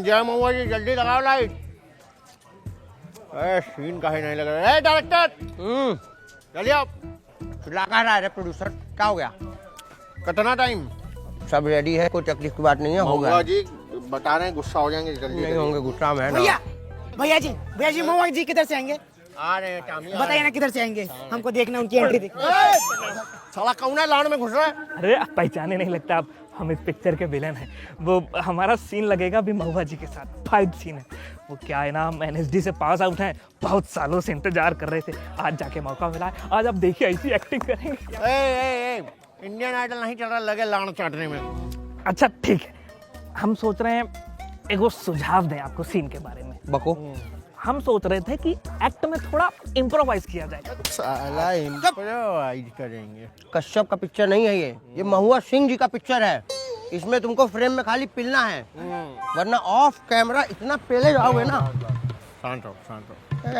जय महुआ जी जल्दी लगाओ लाइट। सीन काहे नहीं लग रहा है डायरेक्टर? चलिए आप। चिल्ला कह रहा है प्रोड्यूसर, क्या हो गया? कितना टाइम? सब रेडी है, कोई तकलीफ की बात नहीं है, होगा। महुआ जी बता रहे हैं गुस्सा हो जाएंगे, जल्दी नहीं होंगे, गुस्सा में है ना। भैया जी महुआ जी किधर से आएंगे? आ रहे हैं टामी। बताइए ना किधर से आएंगे, हमको देखना उनकी एंट्री देखना। साला कौन है लाड़ में घुस रहा है? अरे आप पहचाने नहीं लगता आप, हम इस पिक्चर के विलन हैं। वो हमारा सीन लगेगा भी महुआ जी के साथ, फाइट सीन है। वो क्या है ना, हम NSD से पास आउट हैं, बहुत सालों से इंतजार कर रहे थे, आज जाके मौका मिला है। आज आप देखिए ऐसी एक्टिंग करेंगे। इंडियन आइडल नहीं चल रहा, लगे लाड़ चाटने में। अच्छा ठीक है, हम सोच रहे हैं एक वो सुझाव दें आपको सीन के बारे में। बको। हम सोच रहे थे कि एक्ट में थोड़ा इम्प्रोवाइज किया जाए। साला इम्प्रोवाइज करेंगे। कश्यप का पिक्चर नहीं है ये महुआ सिंह जी का पिक्चर है। इसमें तुमको फ्रेम में खाली पिलना है, वरना ऑफ कैमरा इतना पेले जाओगे ना। शांत रहो।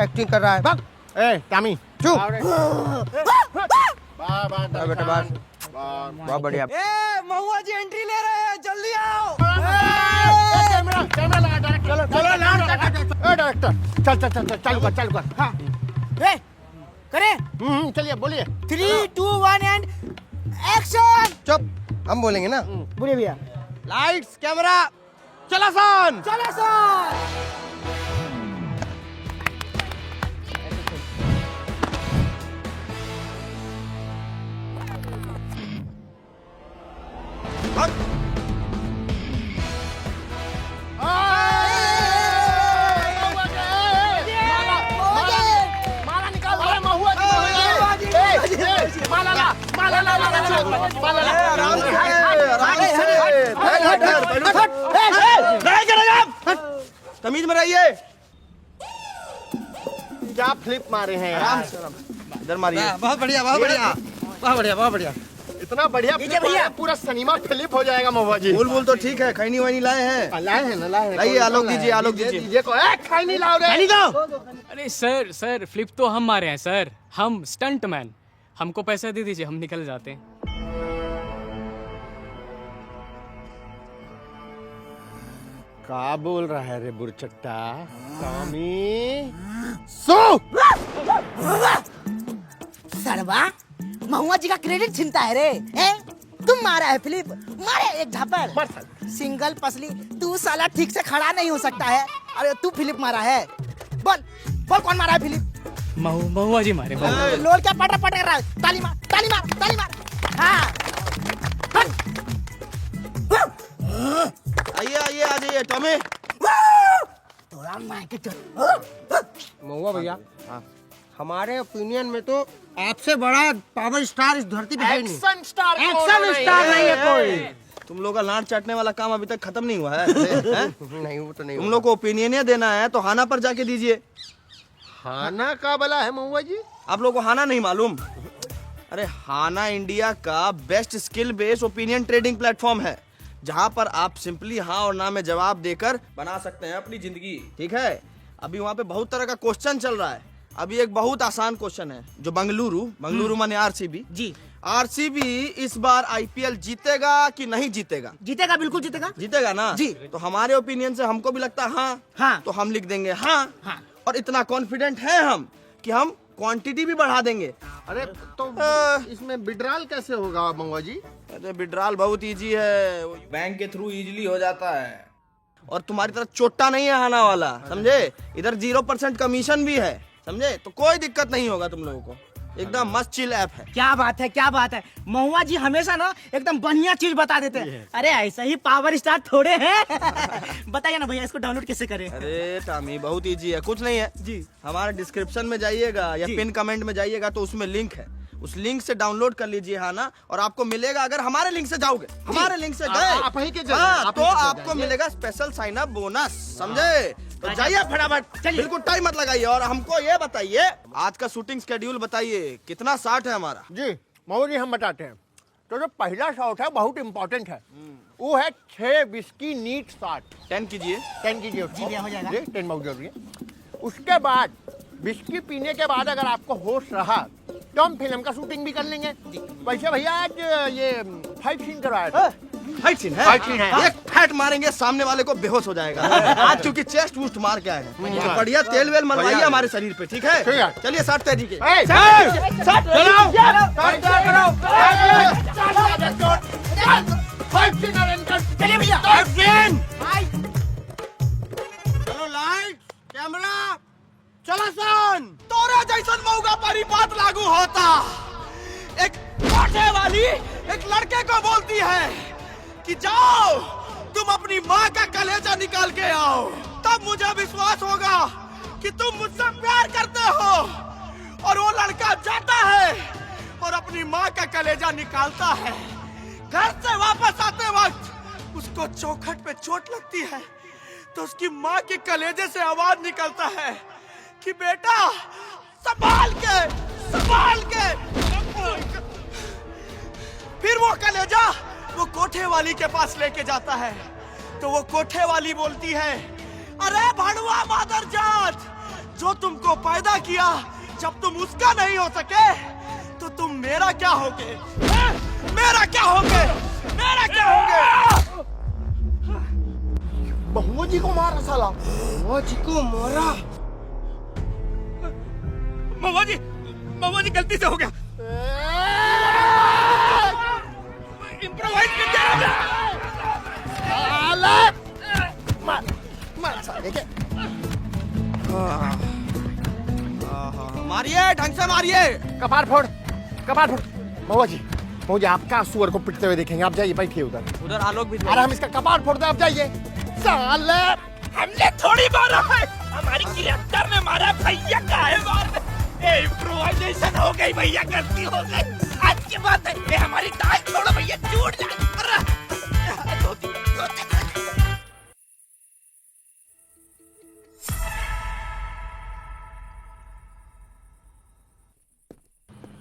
एक्टिंग कर रहा है, भाग। टामी चुप। बेटा बस। बहुत बढ़िया। महुआ जी एंट्री ले रहे हैं, जल्दी आओ। कैमरा लगा डायरेक्टर। चल चालू कर। हाँ करें? चलिए बोलिए। 3, 2, 1 एंड एक्शन। चुप, हम बोलेंगे ना। बोलिए भैया। लाइट्स कैमरा चला सन। चलो सर। तमीज में रहिए। क्या फ्लिप मारे हैं आराम से, इधर मारिए। बहुत बढ़िया, बहुत बढ़िया, बहुत बढ़िया, बहुत बढ़िया। इतना बढ़िया फ्लिप भैया, पूरा सिनेमा फ्लिप हो जाएगा महुआ जी। बोल तो ठीक है, खैनी वैनी लाए हैं? लाए हैं। लाइए, आलोक दीजिए, आलोक दीजिए। खाई नहीं लाओ रे। अरे सर फ्लिप तो हम मारे हैं सर, हम स्टंट मैन, हमको पैसा दे दीजिए, हम निकल जाते हैं। क्या बोल रहा है रे बुरचट्टा? टॉमी सो सरवा महुआ जी का क्रेडिट छीनता है रे। हैं? तुम मारा है फिलिप, मारे एक झापर। सिंगल पसली, तू साला ठीक से खड़ा नहीं हो सकता है। अरे तू फिलिप मारा है। बोल कौन मारा है फिलिप? महुआ जी मारे। लोल क्या पट रहा है? ताली मार। हाँ। आइए आ जाइए टॉमी। थोड़ा माइक महुआ भैया, हमारे ओपिनियन में तो आपसे बड़ा पावर स्टार इस धरती पे है नहीं। एक्शन स्टार नहीं है कोई। तुम लोग का लांट चाटने वाला काम अभी तक खत्म नहीं हुआ है। नहीं, वो तो नहीं। तुम लोग को ओपिनियन देना है तो हाना पर जाके दीजिए। हाना का भला है महुआ जी? आप लोगों को हाना नहीं मालूम? अरे हाना इंडिया का best skill based opinion trading platform है, जहां पर आप सिंपली हाँ और ना में जवाब देकर बना सकते हैं अपनी जिंदगी। ठीक है, अभी वहां पे बहुत तरह का क्वेश्चन चल रहा है। अभी एक बहुत आसान क्वेश्चन है, जो बंगलुरु माने आरसीबी जी, आरसीबी इस बार आईपीएल जीतेगा कि नहीं जीतेगा? जीतेगा, बिल्कुल जीतेगा ना जी। तो हमारे ओपिनियन से हमको भी लगता है हाँ, तो हम लिख देंगे हाँ। और इतना कॉन्फिडेंट है हम कि हम क्वांटिटी भी बढ़ा देंगे। अरे तो इसमें विड्रॉल कैसे होगा महुआ जी? अरे विड्रॉल बहुत इजी है, बैंक के थ्रू इजीली हो जाता है। और तुम्हारी तरह चोट्टा नहीं है हाना वाला, समझे? इधर 0% कमीशन भी है, समझे? तो कोई दिक्कत नहीं होगा तुम लोगों को। एकदम मस्त चिल ऐप है। क्या बात है। महुआ जी हमेशा ना एकदम बढ़िया चीज बता देते हैं। अरे ऐसा ही पावर स्टार थोड़े हैं। बताइए ना भैया, इसको डाउनलोड कैसे करें? अरे टामी बहुत इजी है, कुछ नहीं है जी। हमारे डिस्क्रिप्शन में जाइएगा या पिन कमेंट में जाइएगा तो उसमें लिंक है, उस लिंक से डाउनलोड कर लीजिए हाना, और आपको मिलेगा, अगर हमारे लिंक से जाओगे, हमारे लिंक से गए तो आपको मिलेगा स्पेशल साइन अप बोनस, समझे? तो जाइए फटाफट, बिल्कुल टाइम मत लगाइए। और हमको ये बताइए, आज का शूटिंग शेड्यूल बताइए, कितना शॉट है हमारा? जी महुआ जी हम बताते हैं। तो जो पहला शॉट है बहुत इम्पोर्टेंट है, वो है 6 विस्की नीट शॉट। 10 कीजिए। 10 कीजिए जी भैया, हो जाएगा। 10 बहुत जरूरी है। उसके बाद विस्की पीने के बाद अगर आपको होश रहा तो हम फिल्म का शूटिंग भी कर लेंगे। वैसे भैया आज ये फाइट सीन करवाया था, फाइट सीन है। फाइट सीन है। एक फैट मारेंगे सामने वाले को बेहोश हो जाएगा। आज क्योंकि चेस्ट वूस्ट मार के आए हैं, तो बढ़िया तेल वेल मलवाइए हमारे शरीर पे, ठीक है? ठीक है। चलिए 60 तेजी के। चलिए भैया। चलो लाइट कैमरा चला सन। तोरा जैसन मौका पर ही बात लागू होता। एक कोठे वाली एक लड़के को बोलती है कि जाओ तुम अपनी माँ का कलेजा निकाल के आओ, तब मुझे विश्वास होगा कि तुम मुझसे प्यार करते हो। और वो लड़का जाता है और अपनी माँ का कलेजा निकालता है। घर से वापस आते वक्त उसको चौखट पे चोट लगती है, तो उसकी माँ के कलेजे से आवाज निकलता है कि बेटा संभाल के, संभाल के। फिर वो कलेजा वो कोठे वाली के पास लेके जाता है, तो वो कोठे वाली बोलती है, अरे भड़ुआ मादरजात, जो तुमको पैदा किया, जब तुम उसका नहीं हो सके तो तुम मेरा क्या होगे? मेरा क्या होगे? मेरा क्या होगे? महुआ जी को मारा साला। महुआ जी को मारा? महुआ जी गलती से हो गया। इम्प्रोवाइज कर दिया। मार साले के। मारिए, ढंग से मारिए। कपार फोड़, कपार फोड़। महुआ जी आपका सुअर को पिटते हुए देखेंगे। आप जाइए, बैठिए उधर। उधर आलोक भी। अरे हम इसका कपार फोड़ दे, आप जाइए। साले हमने थोड़ी मारा है, हमारी क्रिएटर ने मारा। भैया का है मार। इम्प्रोवाइजेशन हो गई भैया, गलती हो गई। आज की बात है, ये हमारी दाल छोड़ो भैया, टूट जाए।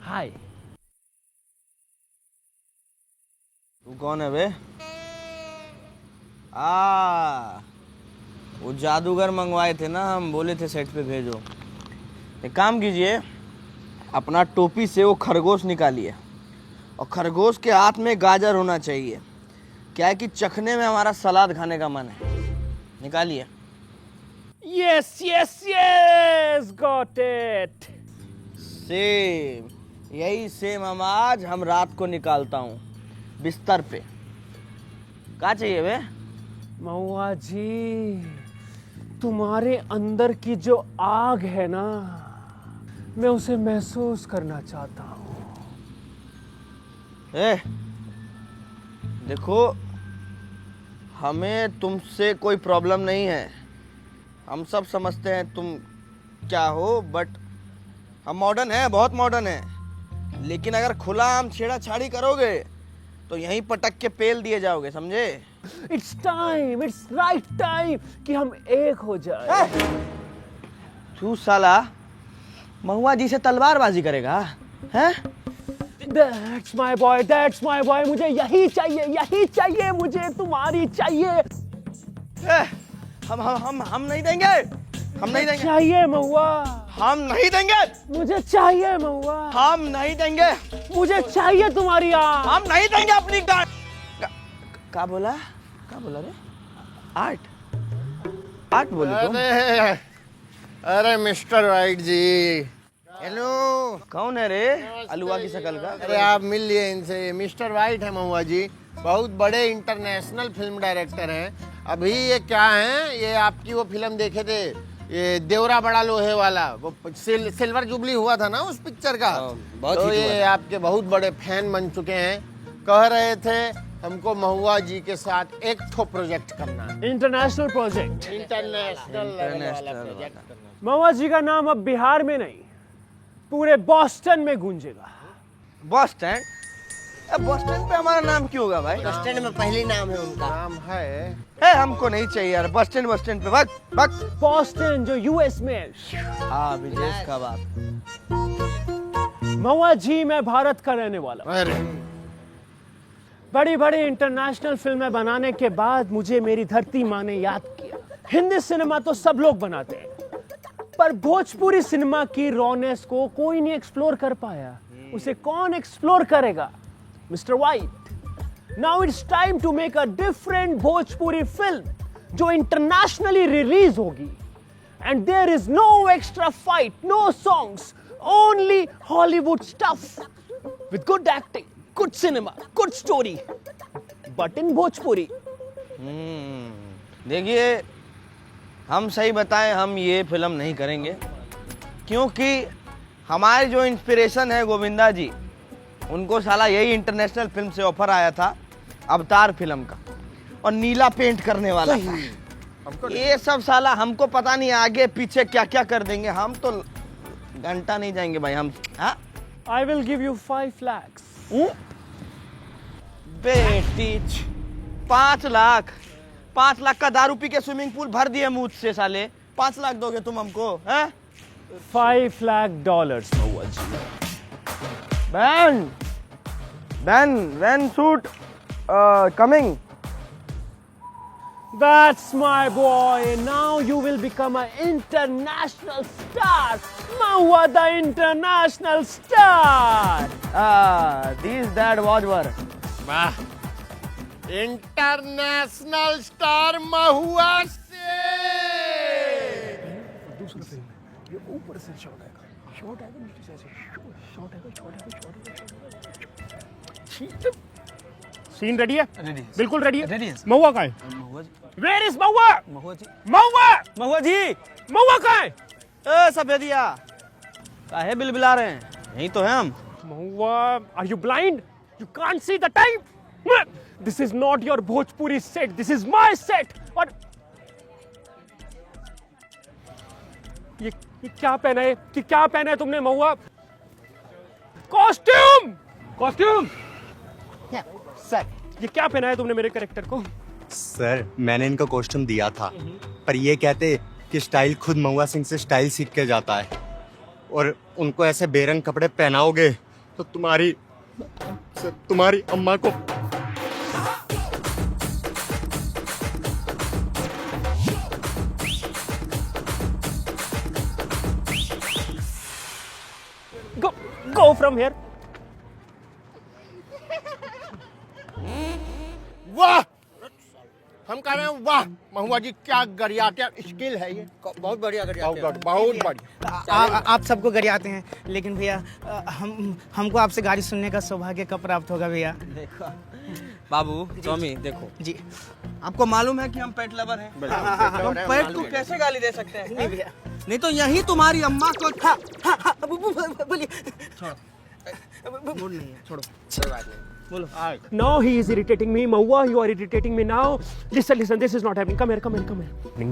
हाय, तू कौन है बे? वो जादूगर मंगवाए थे ना, हम बोले थे सेट पे भेजो। एक काम कीजिए, अपना टोपी से वो खरगोश निकालिए, और खरगोश के हाथ में गाजर होना चाहिए। क्या है कि चखने में हमारा सलाद खाने का मन है। निकालिए। Yes yes yes, got it. Same, यही सेम आवाज हम रात को निकालता हूँ बिस्तर पे। क्या चाहिए बे? महुआ जी, तुम्हारे अंदर की जो आग है ना, मैं उसे महसूस करना चाहता हूँ। देखो, हमें तुमसे कोई प्रॉब्लम नहीं है। हम सब समझते हैं तुम क्या हो, बट हम मॉडर्न हैं, बहुत मॉडर्न हैं। लेकिन अगर खुला आम छेड़ा छाड़ी करोगे तो यहीं पटक के पेल दिए जाओगे, समझे? It's time, it's right time कि हम एक हो जाए। तू साला महुआ जी से तलवारबाजी करेगा, हैं? That's my boy, that's my boy। मुझे यही चाहिए, मुझे तुम्हारी चाहिए। हम नहीं देंगे, हम नहीं देंगे। चाहिए महुआ, हम नहीं देंगे। मुझे चाहिए महुआ, हम नहीं देंगे। मुझे चाहिए तुम्हारी आग। हम नहीं देंगे अपनी गाड़। क्या बोला रे? आर्ट बोले तुम? अरे मिस्टर वाइट जी, हेलो। कौन है रे अलुआ की शकल का? अरे आप मिल लिए इनसे। मिस्टर वाइट है महुआ जी, बहुत बड़े इंटरनेशनल फिल्म डायरेक्टर हैं। अभी ये क्या हैं, ये आपकी वो फिल्म देखे थे, ये देवरा बड़ा लोहे वाला, वो सिल्वर जुबली हुआ था ना उस पिक्चर का। बहुत तो हिट हुआ ये था। आपके बहुत बड़े फैन बन चुके हैं। कह रहे थे हमको महुआ जी के साथ एक ठो प्रोजेक्ट करना है। International project. इंटरनेशनल प्रोजेक्ट करना। महुआ जी का नाम अब बिहार में नहीं, पूरे बॉस्टन में गूंजेगा। Bus stand? बस स्टैंड पे हमारा नाम क्यों होगा भाई? बस स्टैंड में पहली नाम है उनका। नाम है। हमको नहीं चाहिए यार बस स्टैंड पे। भाग। बॉस्टन जो यूएस में है। हाँ, विदेश का बात। महुआ जी, मैं भारत का रहने वाला हूं। अरे बड़ी बड़ी इंटरनेशनल फिल्में बनाने के बाद मुझे मेरी धरती माँ ने याद किया। हिंदी सिनेमा तो सब लोग बनाते हैं, पर भोजपुरी सिनेमा की रॉनेस को कोई नहीं एक्सप्लोर कर पाया। उसे कौन एक्सप्लोर करेगा? Mister white, Now it's time to make a different Bhojpuri film जो internationally release होगी. And there is no extra fight, no songs, only Hollywood stuff with good acting, good cinema, good story. But in Bhojpuri. देखिए, हम सही बताएं, हम ये film नहीं करेंगे क्योंकि हमारे जो इंस्पिरेशन है गोविंदा जी, उनको साला यही इंटरनेशनल फिल्म से ऑफर आया था अवतार फिल्म का, और नीला पेंट करने वाला था। ये सब साला हमको पता नहीं आगे पीछे क्या क्या कर देंगे, हम तो घंटा नहीं जाएंगे भाई हम। हाँ? I will give you 5 lakhs. बेटी 5 लाख का दारू पी के स्विमिंग पूल भर दिए मुझ से साले, 5 लाख दोगे तुम हमको? हैं? $5 lakh, Mahua ji. When shoot coming? That's my boy. Now you will become an international star. Mahua the international star. This that was were. वाह, इंटरनेशनल स्टार महुआ से। दूसरा फिल्म है, ये ऊपर से शॉट आएगा, शॉट आएगा नीचे से ऐसे, शॉट आएगा। सीन रेडी है? रेडी, बिल्कुल रेडी है। रेडी है। महुआ कहाँ है? महुआ जी, Where is महुआ? महुआ जी, महुआ, महुआ जी, महुआ कहाँ है? सफेदिया, काहे बिलबिला रहे हैं? यहीं तो हैं हम। महुआ, are you blind? You can't see the time? This is not your Bhojpuri set. This is my set. और ये क्या पहना है? कि क्या पहना है तुमने महुआ? Costume, costume. सर, ये क्या पहना है तुमने मेरे कैरेक्टर को? सर, मैंने इनको कॉस्ट्यूम दिया था, पर ये कहते कि स्टाइल खुद महुआ सिंह से स्टाइल सीख के जाता है, और उनको ऐसे बेरंग कपड़े पहनाओगे तो तुम्हारी अम्मा को Go from here. वाह, हम कह रहे हैं वाह, महुआ जी क्या गरियाते स्किल है ये, बहुत बढ़िया बहुत बढ़िया। आप सबको गरियाते हैं, लेकिन भैया हमको आपसे गाड़ी सुनने का सौभाग्य कब प्राप्त होगा भैया? देखो बाबू, टॉमी देखो जी, आपको मालूम है कि हम पेट लवर हैं। हम पेट को कैसे गाली दे सकते हैं? नहीं भैया, नहीं तो यही तुम्हारी अम्मा को बोलिए। मूड नहीं है, छोड़ो, कोई बात नहीं, बोलो। Now he is irritating me. Mahua, you are irritating me now. Listen, this is not happening. Come here.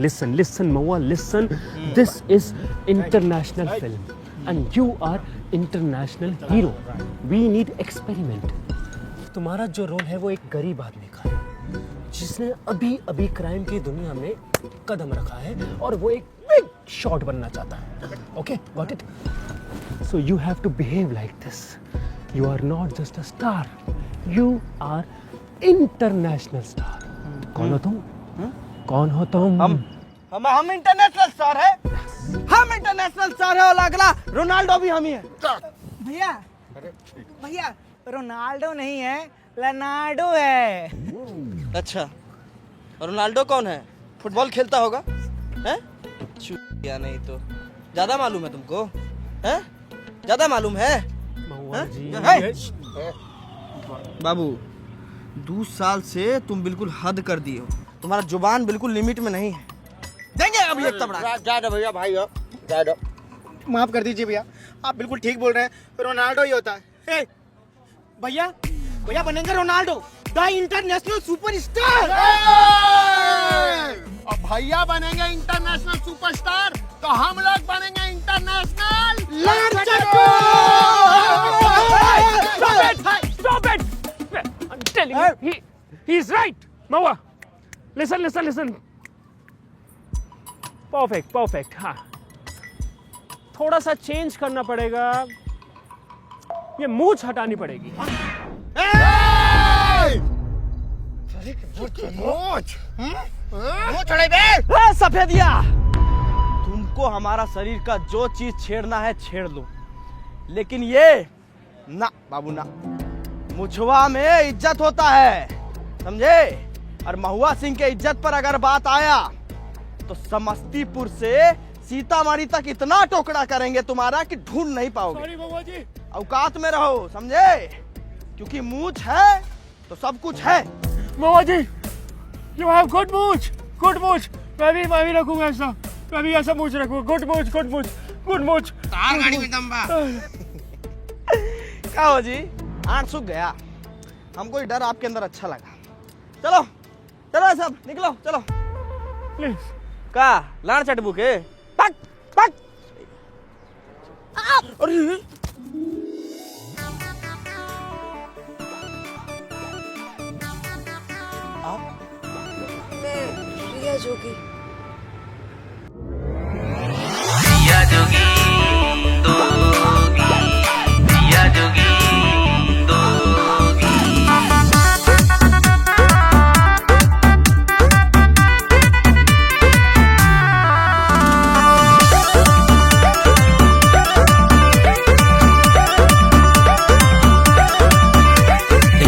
Listen, Mahua, listen. This is international film. And you are international hero. We need experiment. तुम्हारा जो role है वो एक गरीब आदमी का है, जिसने अभी क्राइम की दुनिया में कदम रखा है, और वो एक बिग शॉट बनना चाहता है। Okay, got it? So you have to behave like this. You are not just a star. You are international star. कौन हो तुम? कौन हो तुम? हम इंटरनेशनल स्टार है, हम इंटरनेशनल स्टार है, और अगला रोनाल्डो भी हम ही है। भैया रोनाल्डो नहीं है, लेनार्डो है। अच्छा, रोनाल्डो कौन है? फुटबॉल खेलता होगा? हैं? या नहीं तो ज्यादा मालूम है तुमको? हैं? ज्यादा मालूम है? बाबू, 2 साल से तुम बिल्कुल हद कर दिए हो, तुम्हारा जुबान बिल्कुल लिमिट में नहीं है। देंगे अभी एक तबड़ा। ज्यादा भैया भाई, ज्यादा माफ कर दीजिए भैया, आप बिल्कुल ठीक बोल रहे हैं, रोनाल्डो ही होता है। भैया बनेंगे रोनाल्डो, द इंटरनेशनल सुपरस्टार। और भैया बनेंगे इंटरनेशनल सुपरस्टार, तो हम लोग बनेंगे international Stop it! I'm telling you, he's right. Mahua, listen. Perfect. हाँ, थोड़ा सा चेंज करना पड़ेगा, ये मूंछ हटानी पड़ेगी। सफेदिया, तुमको हमारा शरीर का जो चीज छेड़ना है छेड़ लो, लेकिन ये ना बाबू ना, मुछवा में इज्जत होता है, समझे? और महुआ सिंह के इज्जत पर अगर बात आया तो समस्तीपुर से सीतामढ़ी तक इतना टोकरा करेंगे तुम्हारा कि ढूंढ नहीं पाओगे। सॉरी महुआ जी। औकात में रहो, समझे? क्योंकि मूछ है तो सब कुछ है। महुआ जी, यू हैव गुड मूछ, गुड मूछ। मैं भी रखूंगा ऐसा, मैं भी ऐसा मूछ रखूंगा। गुड मूछ, गुड मूछ, गुड मूछ। गाड़ी में दम बा। क्या हो जी, आंट सूख गया। हमको ये डर आपके अंदर अच्छा लगा। चलो चलो सब निकलो, चलो। प्लीज। का लाड़ चटबू के पक पक। अरे रिया जोगी।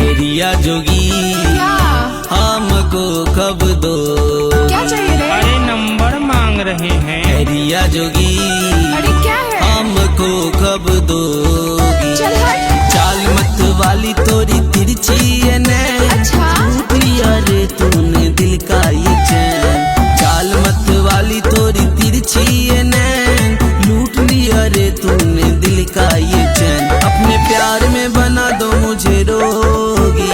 रिया जोगी हमको कब दो, क्या चाहिए रे? अरे नंबर मांग रहे हैं। रिया जोगी अरे क्या है? हमको कब दोगी? चल हट। चाल मत वाली तोरी तिरछी है नैन, अच्छा। लूट लिया रे तूने दिल का ये चैन। चाल मत वाली तोरी तिरछी है नैन, लूट लिया रे तूने दिल का ये चैन। अपने प्यार में बना दो मुझे रोगी,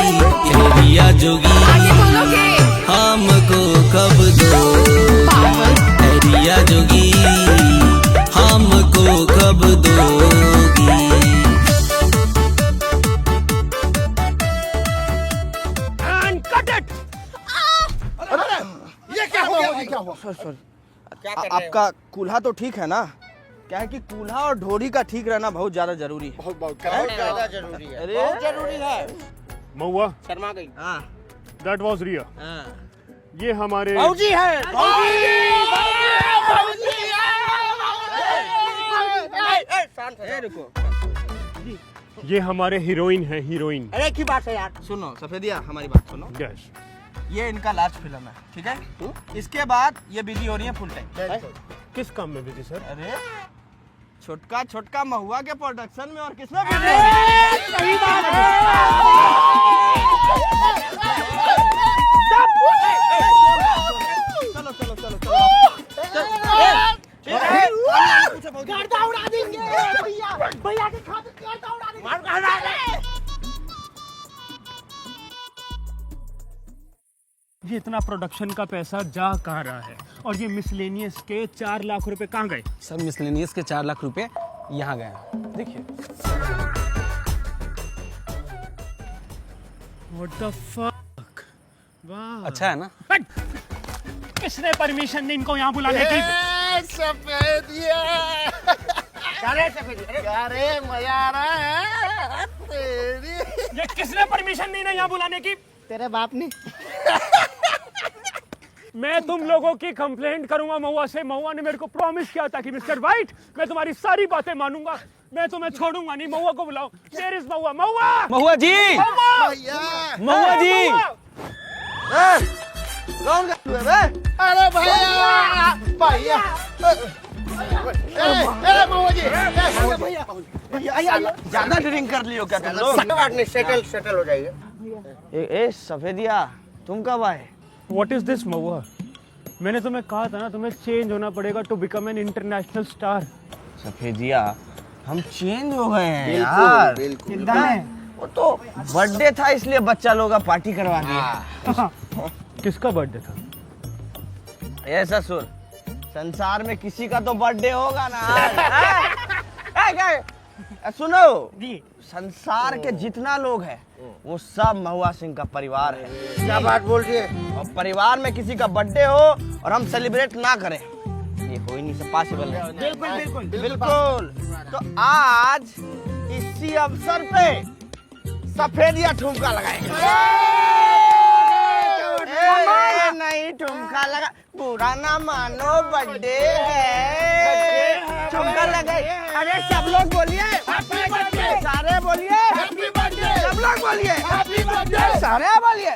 रिया जोगी आगे बोलोगे। हमको कब दो, रिया जोगी हमको कब दोगी? And cut it. ये क्या हो गया? क्या हुआ? सॉरी, आपका कूल्हा तो ठीक है ना? क्या है कि कूल्हा और ढोरी का ठीक रहना बहुत ज्यादा जरूरी है। बहुत ज्यादा जरूरी है। अरे बहुत जरूरी है। महुआ, शर्मा गई। हाँ that was रिया। हाँ। ये हमारे भाऊजी है। रुको, ये हमारे हीरोइन है, हीरोइन। अरे की बात है यार। सुनो सफेदिया, हमारी बात सुनो। यस। ये इनका लास्ट फिल्म है, ठीक है? इसके बाद ये बिजी हो रही है फुल टाइम। किस काम में बिजी सर? अरे छोटका छोटका महुआ के प्रोडक्शन में और किसमें बिजी हो रही है? सही बात है। चलो चलो चलो चलो। गर्दा उड़ा देंगे भैया, भैया के खाते गर्दा उड़ा देंगे। ये इतना प्रोडक्शन का पैसा जा कहाँ रहा है? और ये मिसलेनियस के 4 लाख रुपए कहाँ गए? सर मिसलेनियस के 4 लाख रुपए यहाँ गया, देखिए। What the fuck? वाह। अच्छा है ना? किसने परमिशन दी इनको यहाँ बुलाने की? सफेदिया। क्या रे मजा आ रहा है तेरी। ये किसने परमिशन दी ना यहाँ बुलाने की? तेरे बाप ने। मैं तुम लोगों की कंप्लेंट करूंगा महुआ से। महुआ ने मेरे को प्रॉमिस किया था कि मिस्टर वाइट, मैं तुम्हारी सारी बातें मानूंगा, मैं तुम्हें छोड़ूंगा नहीं। महुआ को बुलाओ। Where is महुआ? महुआ! महुआ जी, भैया। महुआ जी। कौन कर रहे हैं बे? अरे भैया। भैया। ए महुआ जी। भैया ज्यादा ड्रिंक कर लियो क्या तुम लोग? सेटल हो जाइए। ए सफेदिया, तुम कब आए? What is this महुआ? मैंने तुम्हें कहा था ना, तुम्हें चेंज होना पड़ेगा to become an international star. Safediya, हम चेंज हो गए हैं यार। बिल्कुल। वो तो बर्थडे था इसलिए बच्चा लोग का पार्टी करवा दिया। किसका बर्थडे था? ये ससुर, संसार में किसी का तो बर्थडे होगा ना आज। सुनो, संसार के जितना लोग हैं वो सब महुआ सिंह का परिवार है। क्या बात बोल रही है? और परिवार में किसी का बर्थडे हो और हम सेलिब्रेट ना करें, ये हो ही नहीं सब पॉसिबल है। बिल्कुल बिल्कुल बिल्कुल। तो आज इसी अवसर पे सफेदिया ठुमका लगाएंगे। नहीं ठुमका लगा, बुरा ना मानो, बर्थडे है। ठुमका लगाए। अरे सब लोग बोलिए, सारे बोलिए, सब लोग बोलिए सारे बोलिए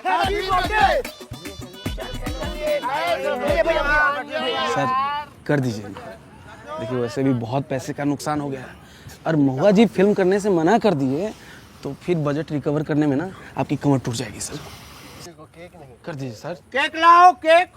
सर कर दीजिए। देखिए वैसे भी बहुत पैसे का नुकसान हो गया है और महुआ जी फिल्म करने से मना कर दिए तो फिर बजट रिकवर करने में ना आपकी कमर टूट जाएगी सर। कर दीजिए सर। केक लाओ केक।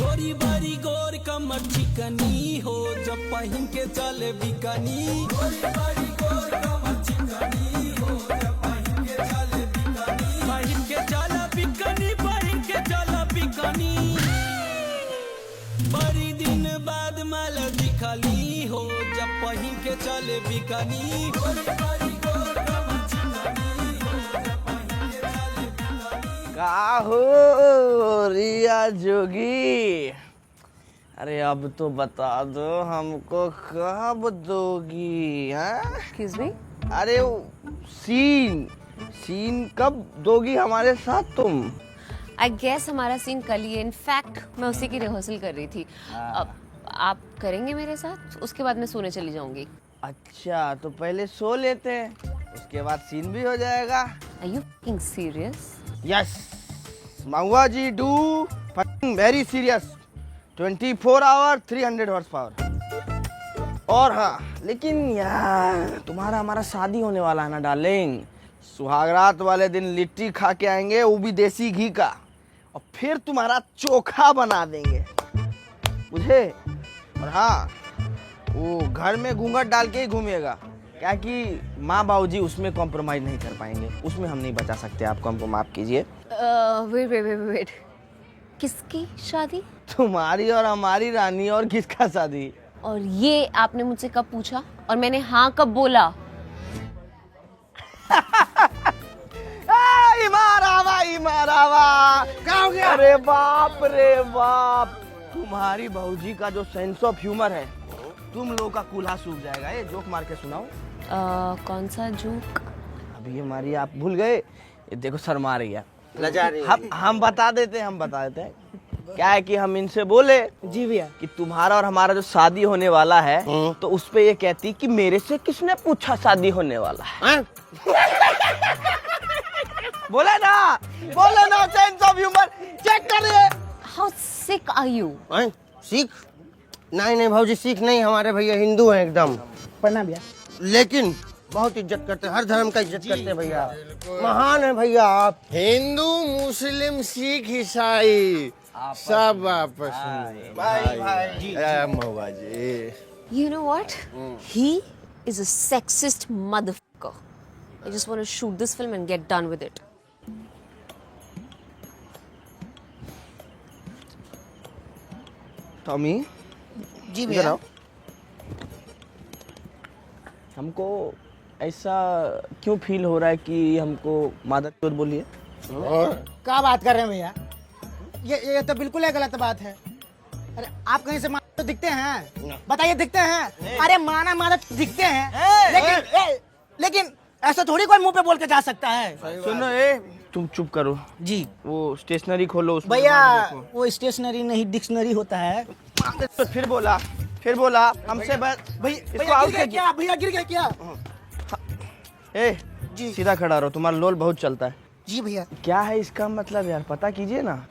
गोरी बारी गोर कमर चिकनी हो जब पहन के चले बिकनी। गोरी बारी गोर कमर चिकनी हो जब पहन के चले बिकनी। पहन के चला बिकनी पहन के चला बिकनी। बड़ी दिन बाद माल दिखली हो जब पहन के चले बिकनी। गोरी बारी गोर कमर चिकनी हो जब पहन के चले बिकनी। का हो रिया जोगी, अरे अब तो बता दो हमको कब दोगी? हाँ एक्सक्यूज मी, अरे सीन कब दोगी हमारे साथ तुम? आई गेस हमारा सीन कल ही है। इनफैक्ट मैं उसी की रिहर्सल कर रही थी। अब आप करेंगे मेरे साथ, उसके बाद मैं सोने चली जाऊंगी। अच्छा तो पहले सो लेते हैं, उसके बाद सीन भी हो जाएगा। Are you fucking serious? Yes Mahua ji do very serious. 24 hour 300 horse power. और हाँ लेकिन यार तुम्हारा हमारा शादी होने वाला है ना डार्लिंग। सुहागरात वाले दिन लिट्टी खा के आएंगे, वो भी देसी घी का, और फिर तुम्हारा चोखा बना देंगे, बुझे? और हाँ वो घर में घूंघट डाल के ही घूमेगा, क्या कि माँ बाबूजी उसमें कॉम्प्रोमाइज नहीं कर पाएंगे, उसमें हम नहीं बचा सकते। आप हमको माफ कीजिए। वेट, किसकी शादी? तुम्हारी और हमारी रानी, और किसका शादी? और ये आपने मुझसे कब पूछा और मैंने हाँ कब बोला? इमारावा क्या हो गया? अरे बाप रे बाप, तुम्हारी बहूजी का जो सेंस ऑफ ह्यूमर है, तुम लोगों का कूल्हा सूख जाएगा। ये जोक मार के सुनाओ। कौन सा जोक? अभी हमारी आप भूल गए? ये देखो शर्मा रही है, लजा रही है। हम बता देते हैं। क्या है कि हम इनसे बोले जी भैया कि तुम्हारा और हमारा जो शादी होने वाला है, तो उस पे ये कहती कि मेरे से किसने पूछा शादी होने वाला है? बोला ना सेंस ऑफ ह्यूमर चेक करिए। How sick are you? Sikh? नहीं भाजी सिख नहीं, हमारे भैया हिंदू हैं एकदम। प्रणाम भैया। लेकिन बहुत इज्जत करते हैं, हर धर्म का इज्जत करते हैं भैया। महान है भैया आप। हिंदू मुस्लिम सिख ईसाई सब आपस में भाई। महुआ जी, You know what? He is a sexist motherfucker. I just want to shoot this film and get done with it. Tommy ji इधर भैया। आओ। हमको ऐसा क्यों फील हो रहा है कि हमको मादक चोर बोलिए? क्या बात कर रहे हैं भैया? ये तो बिल्कुल है गलत बात है। अरे आप कहीं से तो दिखते हैं? बताइए दिखते हैं? अरे माना दिखते हैं, लेकिन ऐसा थोड़ी कोई मुंह पे बोल के जा सकता है। सुनो तुम चुप करो जी। वो स्टेशनरी खोलो उसमें भैया देखो। वो स्टेशनरी नहीं डिक्शनरी होता है। तो फिर बोला हमसे बस इसको आउट कर क्या भैया गिर गया क्या? जी सीधा खड़ा रहो, तुम्हारा लोल बहुत चलता है। जी भैया। क्या है इसका मतलब यार, पता कीजिए ना।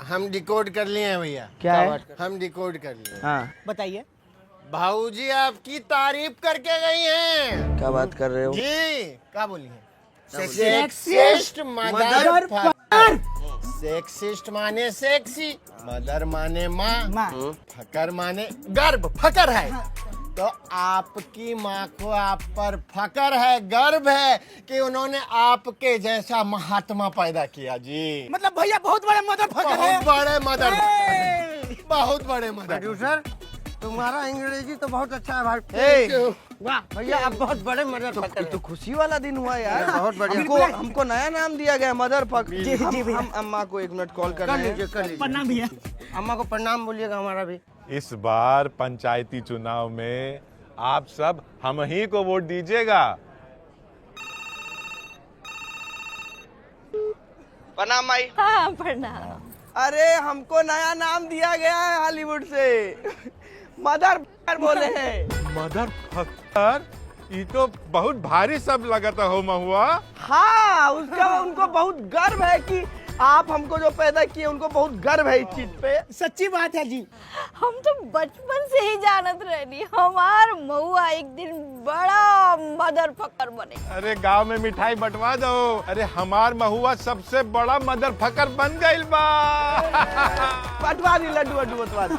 हम डिकोड कर लिए हैं भैया। क्या है? हम डिकोड कर लिए। हाँ बताइए। भाऊजी आपकी तारीफ करके गई हैं। क्या बात कर रहे हो? जी क्या बोली है? सेक्सिस्ट मदर सेक्सिस्ट माने सेक्सी, मदर माने माँ, फकर माने गर्भ, फकर है। तो आपकी माँ को आप पर फकर है, गर्व है कि उन्होंने आपके जैसा महात्मा पैदा किया। जी मतलब भैया बहुत बड़े मदर फकर है। बहुत बड़े मदर। प्रोड्यूसर तुम्हारा अंग्रेजी तो बहुत अच्छा है भाई। वाह भैया आप बहुत बड़े मदर फकर। तो खुशी वाला दिन हुआ यार, बहुत बढ़िया। हमको नया नाम दिया गया मदर फक। जी भैया। हम अम्मा को 1 मिनट कॉल कर लीजिए। प्रणाम भैया। अम्मा को प्रणाम बोलिएगा हमारा भी। इस बार पंचायती चुनाव में आप सब हम ही को वोट दीजिएगा। प्रणाम माई। हाँ प्रणाम। अरे हमको नया नाम दिया गया है हॉलीवुड से। मदर बोले हैं। मदर फकर, ये तो बहुत भारी सब लगता हो महुआ। हाँ, उसका उनको बहुत गर्व है कि आप हमको जो पैदा किए, उनको बहुत गर्व है इस चीज पे। सच्ची बात है जी। हम तो बचपन से ही जानत रहनी हमार महुआ एक दिन बड़ा मदर फकर बने। अरे गांव में मिठाई बंटवा दो। अरे हमार महुआ सबसे बड़ा मदर फकर बन गइल बा। बटवा दी लड्डू वड्डू बटवा दी।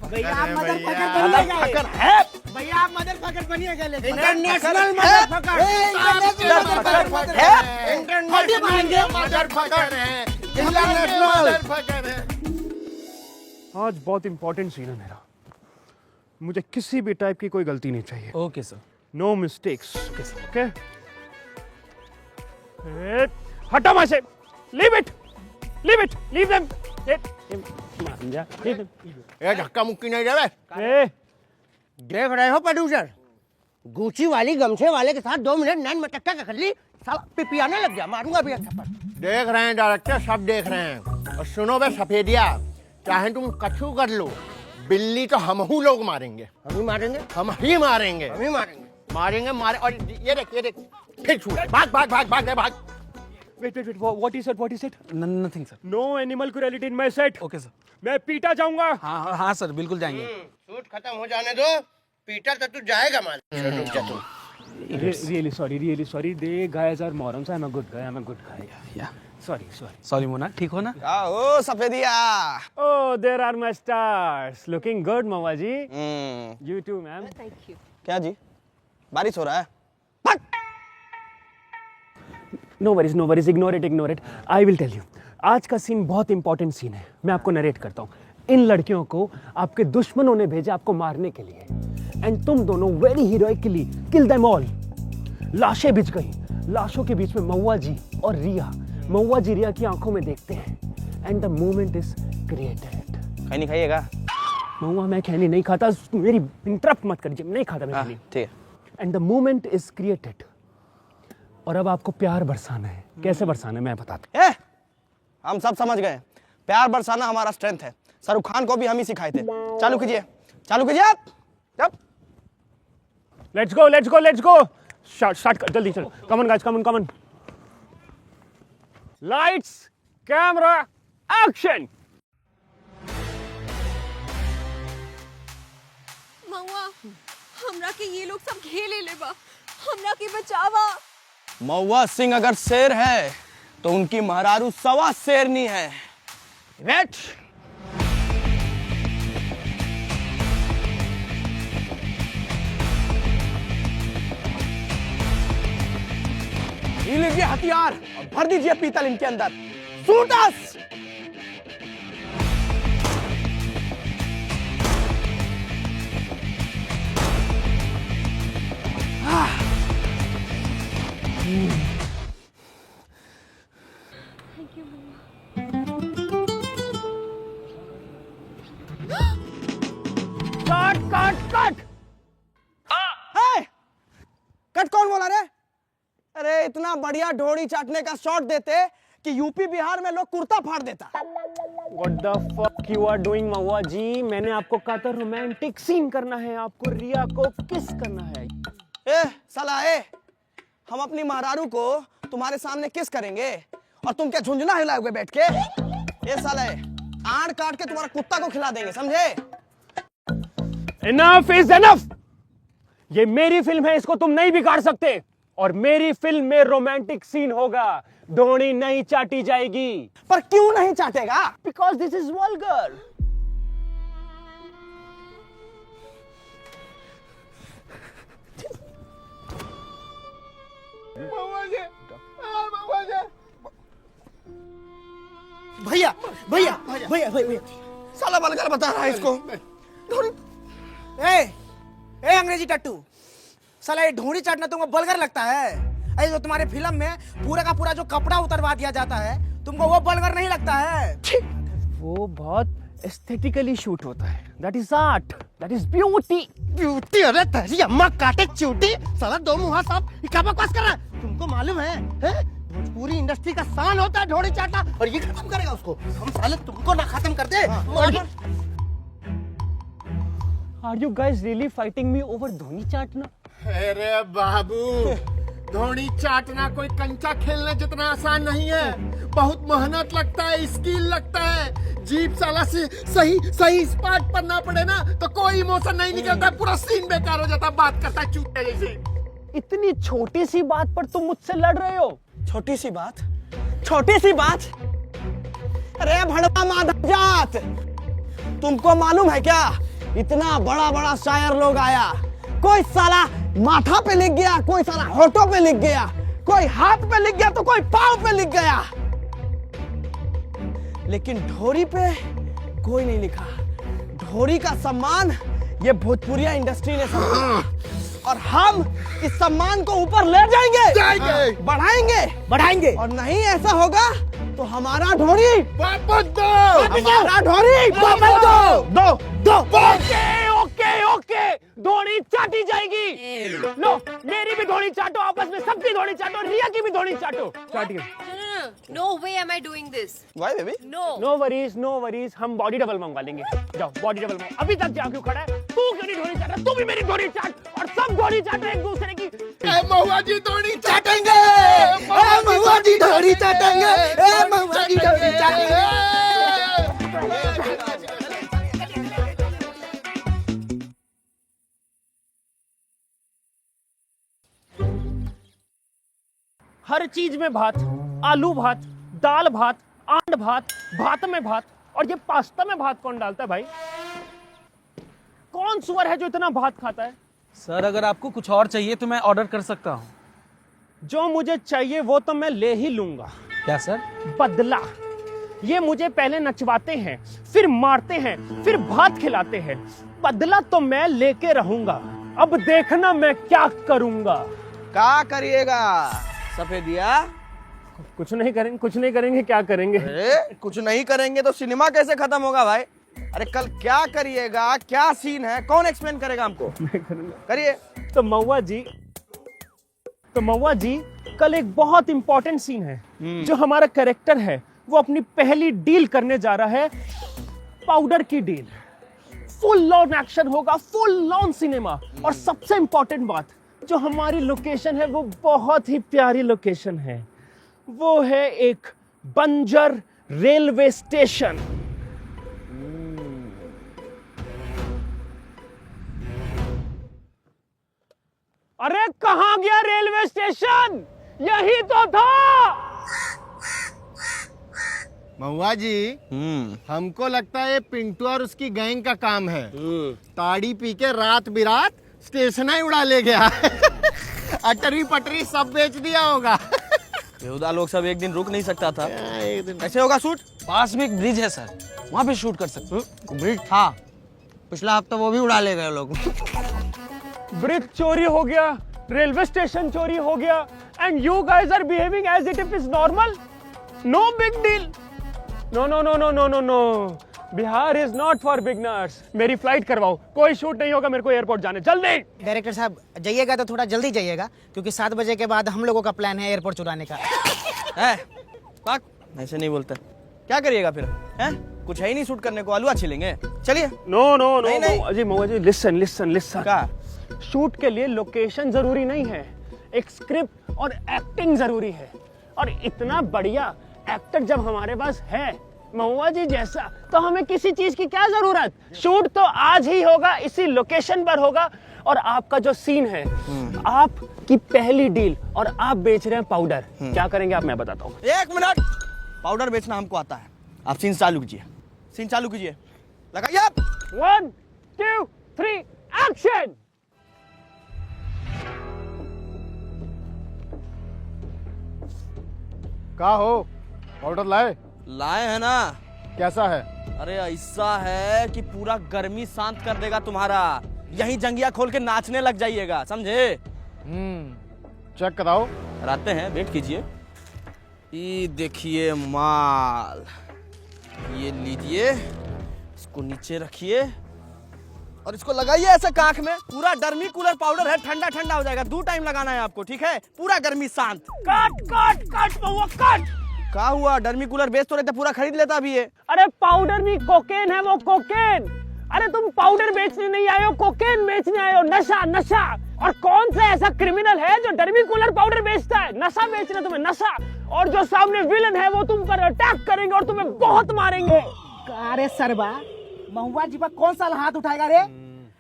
भैया आप मदर फकर बनिएगा। भैया आप मदर फकर बनिएगा। International mother fucker. International mother fucker है। इंटरनेशनल मदर फकर है। आज बहुत इंपॉर्टेंट सीन है मेरा, मुझे किसी भी टाइप की कोई गलती नहीं चाहिए। Okay sir. No mistakes. Okay, हटा वहां से। Leave it, leave them. ये धक्का मुक्की नहीं देवे। देख रहे हो प्रोड्यूसर, गुची वाली गमछे वाले के साथ 2 मिनट नैन मटक्का कर ली, साला पिपियाने लग गया। मारूंगा भी अच्छा। देख रहे हैं डायरेक्टर, सब देख रहे हैं। और सुनो बे सफेदिया, चाहे तुम कछु कर लो, बिल्ली तो हम ही लोग मारेंगे। हम ही मारेंगे। हम ही मारेंगे। हम ही मारेंगे। मारेंगे मारे। और ये देख फिर छू। भाग भाग भाग भाग भाग। Wait, what is it? Nothing sir. No animal cruelty in my set. Okay sir. मैं पीटा जाऊंगा। हाँ सर, बिल्कुल जाएंगे। शूट खत्म हो जाने दो, पीटर तो तू जाएगा मार। रुक जा तू। Really sorry. They guys are morons. I'm a good guy. या Sorry. मोना, ठीक हो ना? ओ सफेदिया। Oh, there are my stars. Looking good, Mama ji. You too, ma'am. Thank you. क्या जी, बारिश हो रहा है? No worries. Ignore it. I will tell you. आज का सीन बहुत इंपॉर्टेंट सीन है। मैं आपको नरेट करता हूँ। इन लड़कियों को आपके दुश्मनों ने भेजा आपको मारने के लिए, एंड तुम दोनों very heroically kill them all. लाशें बिछ गई। लाशों के बीच में महुआ जी और रिया। महुआ जी रिया की आंखों में देखते हैं, and the moment is created. खैनी खाइएगा? महुआ मैं खैनी नहीं खाता, मेरी इंटरप्ट मत करिए। नहीं खाता मैं खैनी। ठीक है। And the moment is created. और अब आपको प्यार बरसाना है। कैसे बरसाना है मैं बताता हूं। हम सब समझ गए, प्यार बरसाना हमारा स्ट्रेंथ है। शाहरुख खान को भी हम ही सिखाए थे। चालू कीजिए आप। Let's go. स्टार्ट कर जल्दी, चलो। Come on guys, come on. Lights, camera, action. Mahua, हमरा के ये लोग सब घेले लेबा, हमरा के बचावा। महुआ सिंह अगर शेर है तो उनकी महरारू सवा शेरनी है। वेट। लीजिए हथियार और भर दीजिए पीतल इनके अंदर। शूट अस। कट कौन बोला रे? अरे इतना बढ़िया ढोड़ी चाटने का शॉट देते कि यूपी बिहार में लोग कुर्ता फाड़ देता। What the fuck you are doing, महुआ जी? मैंने आपको कहा था रोमांटिक सीन करना है, आपको रिया को किस करना है। साला हम अपनी महरारू को तुम्हारे सामने किस करेंगे और तुम क्या झुंझुना हिलाओगे बैठ के? साला आड़ काट के तुम्हारा कुत्ता को खिला देंगे, समझे? Enough is enough. ये मेरी फिल्म है, इसको तुम नहीं बिगाड़ सकते। और मेरी फिल्म में रोमांटिक सीन होगा, धोनी नहीं चाटी जाएगी। पर क्यों नहीं चाटेगा? Because this is vulgar. भैया साला वल्गर बता रहा है इसको। ए अंग्रेजी टट्टू, साला ये ढूंढी चाटना तुमको बलगर लगता है? अरे जो तुम्हारे फिल्म में पूरा का पूरा जो कपड़ा उतरवा दिया जाता है, तुमको वो बलगर नहीं लगता है? वो बहुत एस्थेटिकली शूट होता है। That is art, that is beauty. Beauty? अरे तेरी अम्मा काटे चूटी। साला दो मुहा साहब क्या बकवास कर रहा है? तुमको मालूम है भोजपुरी इंडस्ट्री का शान होता है ढोड़ी चाटा, और ये खत्म करेगा उसको। हम साले तुमको ना खत्म कर दे। Are you guys really fighting me over Dhoni चाटना? अरे बाबू, धोनी चाटना कोई कंचा खेलने जितना आसान नहीं है। बहुत मेहनत लगता है, स्किल लगता है। जीप साला से सही स्पॉट पर ना पड़े ना तो कोई इमोशन नहीं निकलता, पूरा सीन बेकार हो जाता, बात करता है चूते जैसे। इतनी छोटी सी बात पर तुम मुझसे लड़ रहे हो? छोटी सी बात? छोटी सी बात? अरे भड़वा माधव जात, तुमको मालूम है क्या, इतना बड़ा बड़ा शायर लोग आया, कोई साला माथा पे लिख गया, कोई साला होठों पे लिख गया, कोई हाथ पे लिख गया तो कोई पाँव पे लिख गया, लेकिन ढोरी पे कोई नहीं लिखा। ढोरी का सम्मान ये भोजपुरिया इंडस्ट्री ने सम्मान, और हम इस सम्मान को ऊपर ले जाएंगे, बढ़ाएंगे, और नहीं ऐसा होगा तो हमारा ढोरी वापस दो, हमारा ढोरी वापस दो। ओके, धोनी चाटी जाएगी। लो, मेरी भी धोनी चाटो, आपस में सबकी धोनी चाटो, रिया की भी धोनी चाटो। चाटिए। No way am I doing this. Why baby? No worries, हम बॉडी डबल मंगवा लेंगे। जाओ बॉडी डबल मंगवा। अभी तक जा क्यों खड़ा है? तू क्यों नहीं धोनी चाट रहा? तू भी मेरी धोनी चाट, और सब धोनी चाट रहे एक दूसरे की। महुआ जी धोनी चाटेंगे, महुआ जी धोनी चाटेंगे, महुआ जी धोनी चाटेंगे। हर चीज में भात, आलू भात, दाल भात, आंड भात, भात में भात, और ये पास्ता में भात कौन डालता है भाई? कौन सुअर है जो इतना भात खाता है? सर अगर आपको कुछ और चाहिए तो मैं ऑर्डर कर सकता हूँ। जो मुझे चाहिए वो तो मैं ले ही लूंगा। क्या सर? बदला। ये मुझे पहले नचवाते हैं, फिर मारते हैं, फिर भात खिलाते हैं। बदला तो मैं लेके रहूंगा। अब देखना मैं क्या करूंगा। क्या करिएगा सफेदिया? कुछ नहीं करेंगे, क्या करेंगे? अरे कुछ नहीं करेंगे तो सिनेमा कैसे खत्म होगा भाई? अरे कल क्या करिएगा, क्या सीन है, कौन एक्सप्लेन करेगा हमको? करिए। तो महुआ जी कल एक बहुत इंपॉर्टेंट सीन है। जो हमारा कैरेक्टर है वो अपनी पहली डील करने जा रहा है, पाउडर की डील। फुल लॉन एक्शन होगा, फुल लॉन सिनेमा। और सबसे इंपॉर्टेंट बात, जो हमारी लोकेशन है वो बहुत ही प्यारी लोकेशन है। वो है एक बंजर रेलवे स्टेशन। अरे कहां गया रेलवे स्टेशन? यही तो था। महुआ जी, हमको लगता है ये पिंटू और उसकी गैंग का काम है। ताड़ी पी के रात बिरात स्टेशन ही उड़ा ले गया। अटरी पटरी सब बेच दिया होगा। बेहुदा लोग सब एक दिन रुक नहीं सकता था। एक दिन कैसे होगा शूट? पास में एक ब्रिज है सर, वहाँ पे शूट कर सकते। ब्रिज था, पिछला हफ्ता वो भी उड़ा ले गए लोग। ब्रिज चोरी हो गया, रेलवे स्टेशन चोरी हो गया, and you guys are behaving as it is normal. No big deal. No, Bihar is not for beginners. मेरी फ्लाइट करवाओ, कोई शूट नहीं होगा, मेरे को एयरपोर्ट जाने जल्दी। डायरेक्टर साहब जाइएगा तो थोड़ा जल्दी जाइएगा, क्योंकि 7 बजे के बाद हम लोगों का प्लान है एयरपोर्ट चुराने का। ऐसे नहीं बोलते। क्या करिएगा फिर? हैं? कुछ है ही नहीं शूट करने को, आलूआ छिलेंगे। चलिए। नो नहीं। महुआ जी लिसन। क्या? शूट के लिए लोकेशन जरूरी नहीं है, एक स्क्रिप्ट और एक्टिंग जरूरी है। और इतना बढ़िया एक्टर जब हमारे पास है महुआ जी जैसा, तो हमें किसी चीज की क्या जरूरत? शूट तो आज ही होगा, इसी लोकेशन पर होगा। और आपका जो सीन है, आपकी पहली डील, और आप बेच रहे हैं पाउडर। क्या करेंगे आप, मैं बताता हूँ। 1 मिनट। पाउडर बेचना हमको आता है। आप सीन चालू कीजिए। लगाइए। 1 2 3 एक्शन। का हो, पाउडर लाए हैं ना। कैसा है? अरे ऐसा है कि पूरा गर्मी शांत कर देगा तुम्हारा। यहीं जंगिया खोल के नाचने लग जाइएगा, समझे? चेक कराओ। कराते हैं, वेट कीजिए। ये देखिए माल, ये लीजिए, इसको नीचे रखिए और इसको लगाइए ऐसे काख में, पूरा डर्मी कूलर पाउडर है, ठंडा ठंडा हो जाएगा। 2 टाइम लगाना है आपको, ठीक है? पूरा गर्मी शांत। कट कट कट महुआ कट। क्या हुआ? डर्मी कूलर बेच तो रहे थे, पूरा खरीद लेता अभी ये। अरे पाउडर भी कोकेन है, वो कोकेन। अरे तुम पाउडर बेचने नहीं आए हो, कोकेन बेचने आए हो। नशा नशा। और कौन सा ऐसा क्रिमिनल है जो डर्मी कूलर पाउडर बेचता है? नशा बेचना तुम्हें, नशा। और जो सामने विलन है वो तुम पर अटैक करेंगे और तुम्हें बहुत मारेंगे। अरे सरबा, महुआ जी पर कौन सा हाथ उठाएगा रे?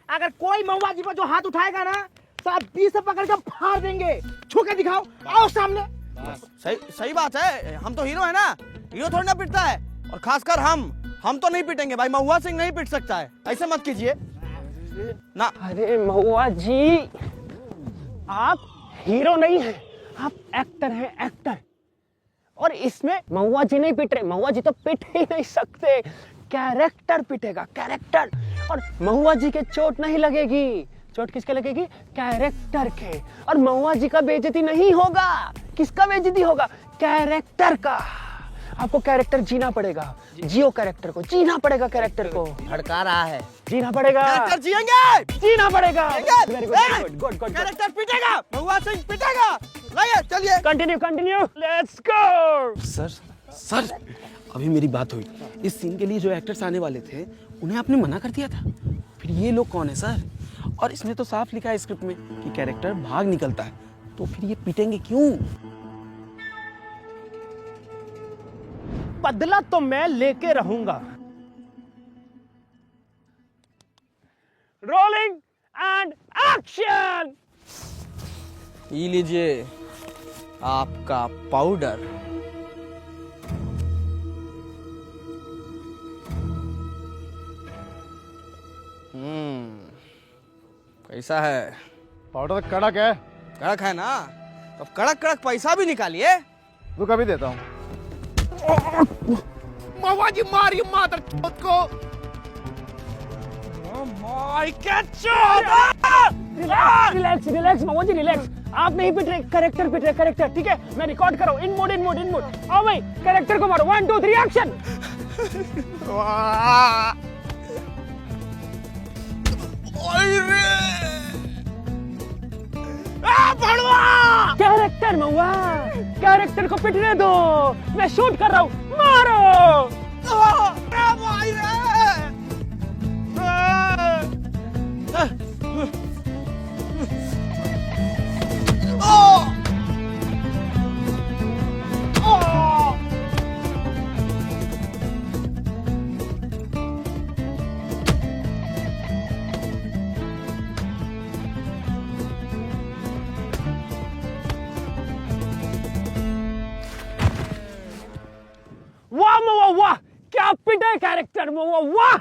अगर कोई महुआ जी पर जो हाथ उठाएगा ना, साहब 20 से पकड़ कर फाड़ देंगे। छू के दिखाओ, आओ सामने। सही बात है, हम तो हीरो है ना, हीरो थोड़ी ना पिटता है। और खासकर हम तो नहीं पिटेंगे भाई, महुआ सिंह नहीं पिट सकता है, ऐसे मत कीजिए ना। अरे महुआ जी, आप हीरो नहीं हैं, आप एक्टर हैं, एक्टर। और इसमें महुआ जी नहीं पिट रहे, महुआ जी तो पिट ही नहीं सकते, कैरेक्टर पिटेगा, कैरेक्टर। और महुआ जी के चोट नहीं लगेगी, चोट किसके लगेगी? कैरेक्टर के। और महुआ जी का बेइज्जती नहीं होगा, किसका बेइज्जती होगा? कैरेक्टर का। आपको कैरेक्टर जीना पड़ेगा, जियो कैरेक्टर को, जीना पड़ेगा कैरेक्टर को। भड़का रहा है, जीना पड़ेगा, कैरेक्टर जिएंगे, जीना पड़ेगा। वेरी गुड, कैरेक्टर पिटेगा, महुआ सिंह पिटेगा। लाइए, चलिए, continue continue, let's go. Sir अभी मेरी बात हुई, इस सीन के लिए जो एक्टर्स आने वाले थे उन्हें आपने मना कर दिया था, फिर ये लोग कौन है सर? और इसमें तो साफ लिखा है स्क्रिप्ट में कि कैरेक्टर भाग निकलता है, तो फिर ये पीटेंगे क्यों? बदला तो मैं लेके रहूंगा। Rolling and action. ये लीजिए आपका पाउडर। कैसा है? पाउडर कड़क है। कड़क है ना, तो कड़क कड़क पैसा भी निकालिए। तू कभी देता हूँ। महुआ जी मारी मादर को। रिलैक्स रिलैक्स महुआ जी, रिलैक्स। आप नहीं पिट रहे, कैरेक्टर पिट रहे, कैरेक्टर। ठीक है, मैं रिकॉर्ड कर रहा हूँ। In mode in mode in mode. आओ भाई, कैरेक्टर को मारो। 1 2 3 एक्शन। कैरेक्टर महुआ, कैरेक्टर को पिटने दो, मैं शूट कर रहा हूँ। मारो। वाह महुआ वाह, क्या पिटे कैरेक्टर महुआ, वाह।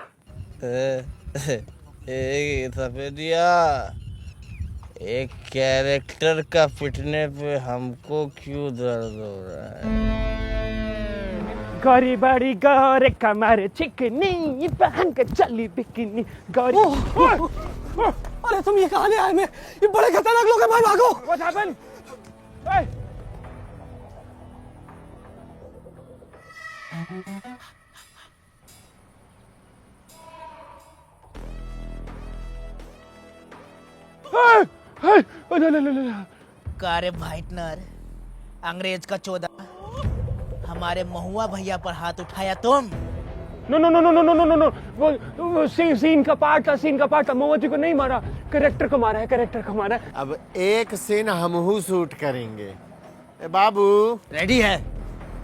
सफेदिया, एक कैरेक्टर का पिटने पे हमको क्यों दर्द हो रहा है? गौरी बड़ी गौरे कमर चिकनी, पहन के चली बिकिनी गौरी। अरे तुम ये कहाँ ले आए? मैं ये बड़े खतरनाक लोग हैं भाई, भागो। What happened? Hey! कारे वाइटनर, अंग्रेज का चोदा, हमारे महुआ भैया पर हाथ उठाया तुम। No no no no no no no no, वो सीन का पार्ट था। महुआ जी को नहीं मारा, कैरेक्टर को मारा है, कैरेक्टर को मारा है। अब एक सीन हमहू शूट करेंगे। ए बाबू रेडी है?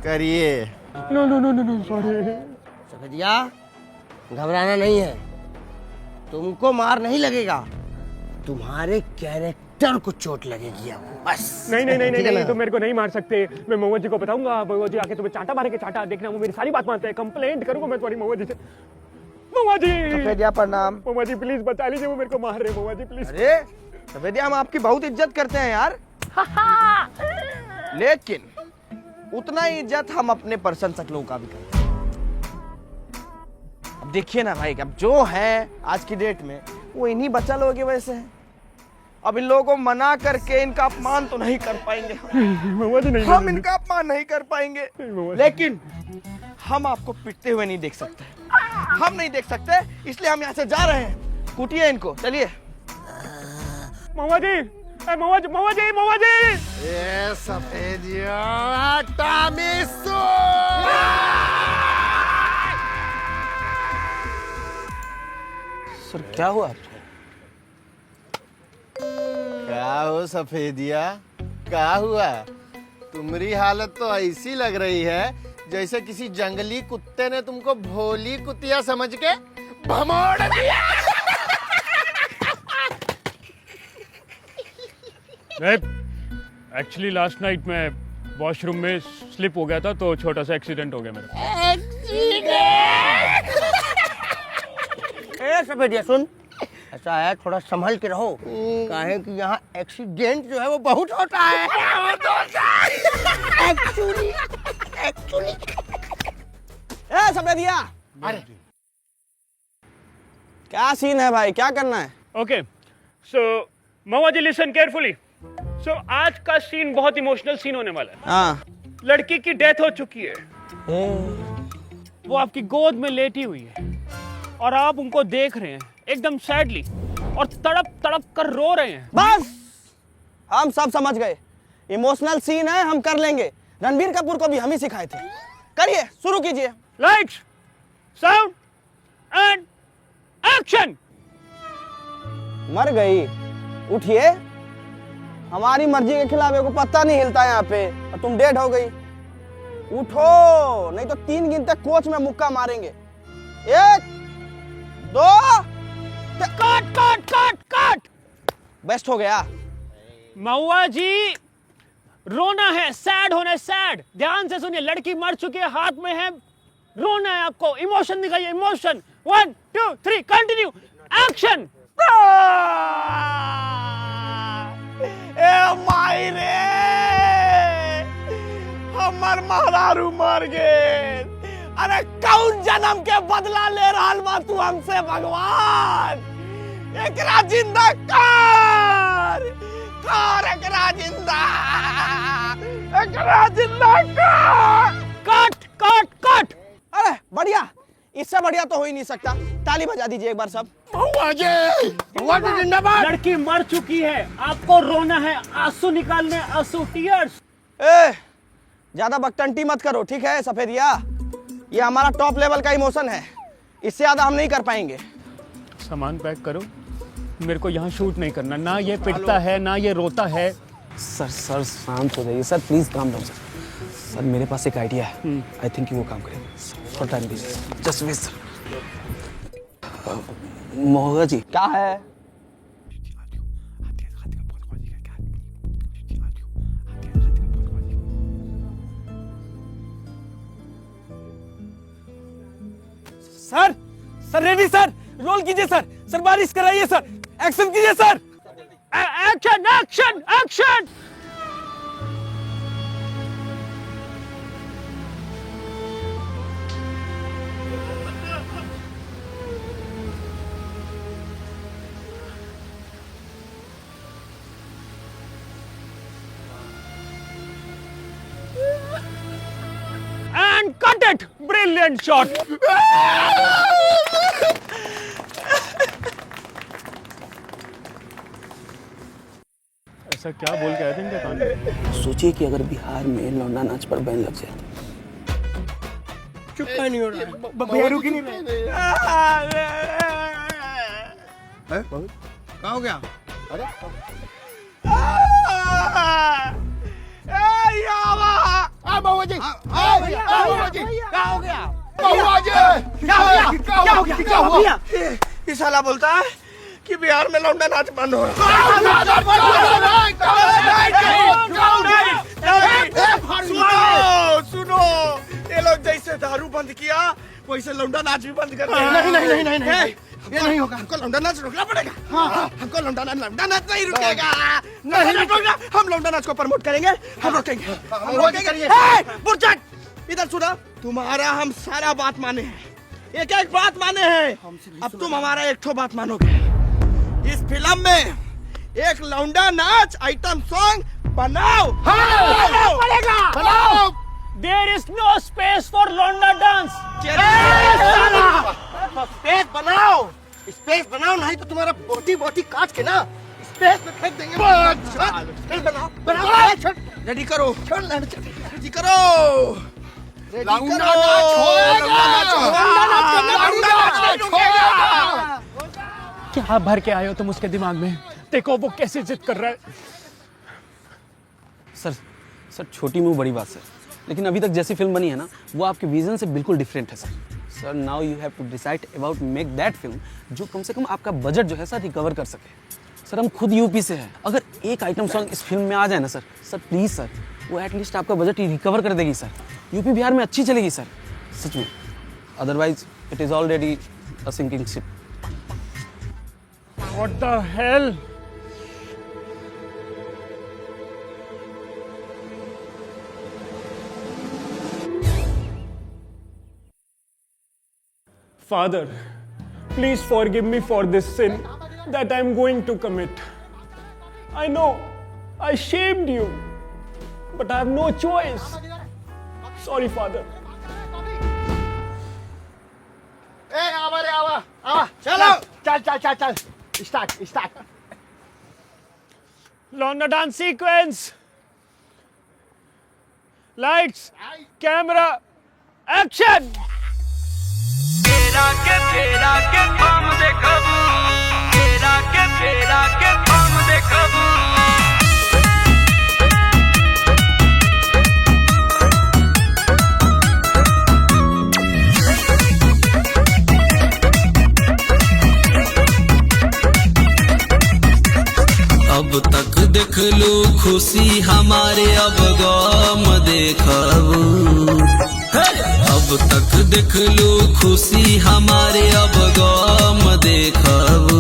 करिए। No no no no no, sorry. Safediya, घबराना नहीं है, तुमको मार नहीं लगेगा, तुम्हारे कैरेक्टर को चोट लगेगी अब, बस। नहीं, तुम मेरे को नहीं मार सकते। मैं महुआ जी को बताऊंगा, महुआ जी आके तुम्हें चांटा मारेंगे, चांटा। देखना, वो मेरी सारी बात मानते हैं। कंप्लेंट करूंगा मैं तुम्हारी महुआ जी से। महुआ जी, सफेदिया प्रणाम। महुआ जी प्लीज बचा लीजिए, वो मेरे को मार रहे। महुआ जी प्लीज। अरे सफेदिया, हम आपकी बहुत इज्जत करते हैं यार। लेकिन उतना ही इज्जत हम अपने प्रशंसक लोगों का भी करते हैं। अब देखिए ना भाई, अब जो है आज की डेट में वो इन्हीं बच्चा लोगों की वजह से है। अब इन लोगों को मना करके इनका अपमान तो नहीं कर पाएंगे हम इनका अपमान नहीं कर पाएंगे, लेकिन हम आपको पिटते हुए नहीं देख सकते। हम नहीं देख सकते, इसलिए हम यहाँ से जा रहे हैं। कूटिए इनको, चलिए। महुआ जी, महुआ जी, महुआ जी, महुआ जी। ये सफेदिया टामिसो। सर क्या हुआ आपको? क्या हो सफेदिया, क्या हुआ? तुम्हारी हालत तो ऐसी लग रही है जैसे किसी जंगली कुत्ते ने तुमको भोली कुतिया समझ के भमोड़ दिया। एक्चुअली लास्ट नाइट मैं वॉशरूम में स्लिप हो गया था तो छोटा सा एक्सीडेंट हो गया मेरा। ए सफेदिया सुन, ऐसा है थोड़ा संभल के रहो, काहे कि यहाँ एक्सीडेंट जो है वो बहुत होता है। एक्चुअली ए सफेदिया, अरे क्या सीन है भाई, क्या करना है? ओके सो महुआ जी लिसन केयरफुली। सो आज का सीन बहुत इमोशनल सीन होने वाला है। हाँ। लड़की की डेथ हो चुकी है, वो आपकी गोद में लेटी हुई है और आप उनको देख रहे हैं एकदम सैडली और तड़प तड़प कर रो रहे हैं। बस हम सब समझ गए, इमोशनल सीन है, हम कर लेंगे। रणबीर कपूर को भी हम ही सिखाए थे। करिए, शुरू कीजिए। Lights, sound and action. मर गई, उठिए। हमारी मर्जी के खिलाफ को पत्ता नहीं हिलता यहाँ पे, और तुम डेड हो गई। उठो, नहीं तो 3 गिनते कोच में मुक्का मारेंगे। 1 2 cut cut cut cut. Best हो गया। महुआ जी रोना है, सैड होना है, सैड। ध्यान से सुनिए, लड़की मर चुकी है, हाथ में है, रोना है आपको। इमोशन दिखाइए, इमोशन। 1 2 3 continue, action. ए माई रे, हमर महारारू मर गए। अरे कौन जन्म के बदला ले रहा बा तू हमसे भगवान? एकरा जिंदा कर, एकरा जिंदा कर। Cut cut cut. अरे बढ़िया, इससे बढ़िया तो हो ही नहीं सकता। ताली बजा दीजिए एक बार सब। लड़की मर चुकी है, आपको रोना है, आंसू निकालने, आंसू, टीयर्स। ए, ज्यादा बकटंटी मत करो, ठीक है सफेदिया? ये हमारा टॉप लेवल का इमोशन है, इससे ज्यादा हम नहीं कर पाएंगे। सामान पैक करो, मेरे को यहाँ शूट नहीं करना। ना ये पिटता है ना ये रोता है। सर शांत हो जाइए sir, please calm down sir. Sir मेरे पास एक आइडिया है, आई थिंक वो काम करेगा। थोड़ा टाइम दीजिए, जस्ट वेट सर। महुआ जी क्या है? सर रेडी सर, रोल कीजिए सर। सर बारिश कराइए सर, एक्शन कीजिए sir. Action action action. And cut it! Brilliant shot! ऐसा क्या बोल के आए थे इनके कान में? सोचिए कि अगर बिहार में लौंडा नाच पर बैन लग जाए। चुप नहीं हो रहा है, भैया रुक ही नहीं रहे। क्या हो गया? अरे महुआ जी, महुआ जी, क्या हो गया? महुआ जी, क्या हो गया? क्या हो गया? क्या हो गया? ये साला बोलता है कि बिहार में लौंडा नाच बंद हो रहा है। सुनो, ये लोग जैसे दारू बंद किया वैसे लौंडा नाच भी बंद कर दिया। नहीं, ये नहीं होगा, हमको लौंडा नाच रोकना पड़ेगा। हाँ, हमको लौंडा नाच नहीं रुकेगा। नहीं रुकेगा, हम लौंडा नाच को प्रमोट करेंगे, हम रोकेंगे। बुरचक, इधर सुना, तुम्हारा हम सारा बात माने हैं, एक एक बात माने हैं। अब तुम हमारा एक ठो बात मानोगे। इस फिल्म में एक लौंडा नाच आइटम सॉन्ग बनाओ। बनाओ। There is no space for Londa dance. Space बनाओ। स्पेस बनाओ, नहीं तो तुम्हारा बोटी बोटी काट के ना स्पेस में फेंक देंगे। चल बनाओ बनाओ, छोड़ रेडी करो, रेडी करो, क्या भर के आए हो तुम उसके दिमाग में? देखो वो कैसे जिद कर रहा है। सर छोटी मूव बड़ी बात सर, लेकिन अभी तक जैसी फिल्म बनी है ना वो आपके विजन से बिल्कुल डिफरेंट है sir. Now you have to decide about make that film जो कम से कम आपका बजट जो है सर रिकवर कर सके। सर हम खुद यूपी से हैं, अगर एक आइटम सॉन्ग इस फिल्म में आ जाए ना सर प्लीज़ सर, वो एटलीस्ट आपका बजट रिकवर कर देगी सर। यूपी बिहार में अच्छी चलेगी सर, सच में। Otherwise it is already a sinking ship. What the hell? Father, please forgive me for this sin that I am going to commit. I know I shamed you, but I have no choice. Sorry, Father. ए आवा रे आवा आवा, चलो चल चल चल चल, start. Lorna dance sequence. Lights, camera, action. फेरा के हम देखबू, फेरा के हम देखबू। अब तक देख लो खुशी हमारे, अब गम देखबू। अब तक देख लो खुशी हमारे, अब गम देखबू।